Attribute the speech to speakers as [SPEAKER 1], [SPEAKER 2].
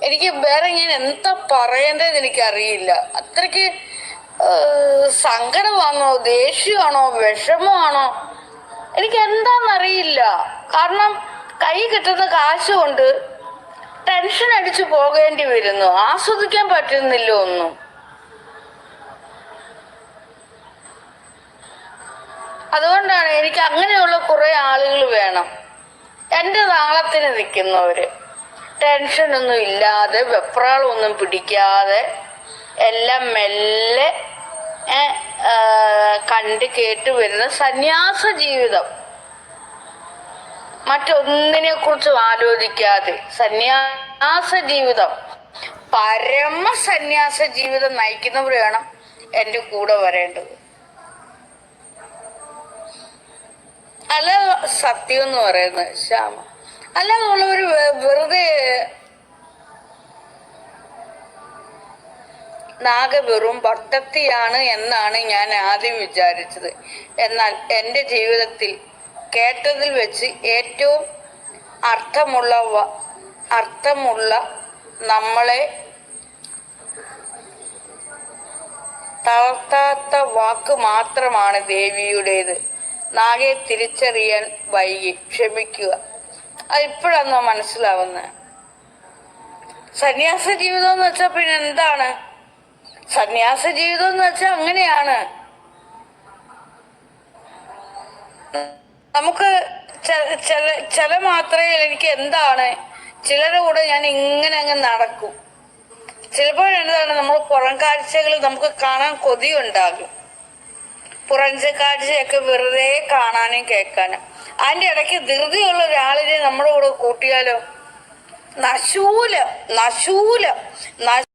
[SPEAKER 1] എനിക്ക് വേറെ ഞാൻ എന്താ പറയേണ്ടതെന്ന് എനിക്കറിയില്ല. അത്രയ്ക്ക് സങ്കടമാണോ, ദേഷ്യമാണോ, വിഷമമാണോ, എനിക്ക് എന്താന്നറിയില്ല. കാരണം കൈ കിട്ടുന്ന കാശ് കൊണ്ട് ടെൻഷൻ അടിച്ചു പോകേണ്ടി വരുന്നു. ആസ്വദിക്കാൻ പറ്റുന്നില്ല ഒന്നും. അതുകൊണ്ടാണ് എനിക്ക് അങ്ങനെയുള്ള കുറെ ആളുകൾ വേണം, എൻ്റെ താളത്തിന് നിൽക്കുന്നവര്. ടെൻഷനൊന്നും ഇല്ലാതെ, വെപ്രാളമൊന്നും പിടിക്കാതെ, എല്ലാം മെല്ലെ കണ്ട് കേട്ട് വരുന്ന സന്യാസ ജീവിതം. മറ്റൊന്നിനെ കുറിച്ചും ആലോചിക്കാതെ സന്യാസ ജീവിതം, പരമ സന്യാസ ജീവിതം നയിക്കുന്നവർ വേണം എൻ്റെ കൂടെ വരേണ്ടത്. അല്ല, സത്യം എന്ന് പറയുന്നത് ശ്യാമ, അല്ലാതുള്ളവര് വെറുതെ നാഗ വെറും ഭക്തത്തിയാണ് എന്നാണ് ഞാൻ ആദ്യം വിചാരിച്ചത്. എന്നാൽ എൻ്റെ ജീവിതത്തിൽ കേട്ടതിൽ വെച്ച് ഏറ്റവും അർത്ഥമുള്ള നമ്മളെ തളർത്താത്ത വാക്ക് മാത്രമാണ് ദേവിയുടേത്. നാഗയെ തിരിച്ചറിയാൻ വൈകി, ക്ഷമിക്കുക. അതിപ്പോഴാണോ മനസ്സിലാവുന്നത്? സന്യാസ ജീവിതം എന്ന് വെച്ചാൽ പിന്നെ എന്താണ്? സന്യാസ ജീവിതം എന്ന് വെച്ചാൽ അങ്ങനെയാണ്. നമുക്ക് ചില മാത്രമേ എനിക്ക് എന്താണ്, ചിലരുടെ കൂടെ ഞാൻ ഇങ്ങനെ അങ്ങ് നടക്കും. ചിലപ്പോഴെന്താണ്, നമ്മൾ പുറം കാഴ്ചകൾ നമുക്ക് കാണാൻ കൊതിയുണ്ടാകും. പുറം കാഴ്ചയൊക്കെ വെറുതെ കാണാനും കേൾക്കാനും. അതിൻ്റെ ഇടയ്ക്ക് ധൃതിയുള്ള ഒരാളിനെ നമ്മുടെ കൂടെ കൂട്ടിയാലോ, നശൂലം.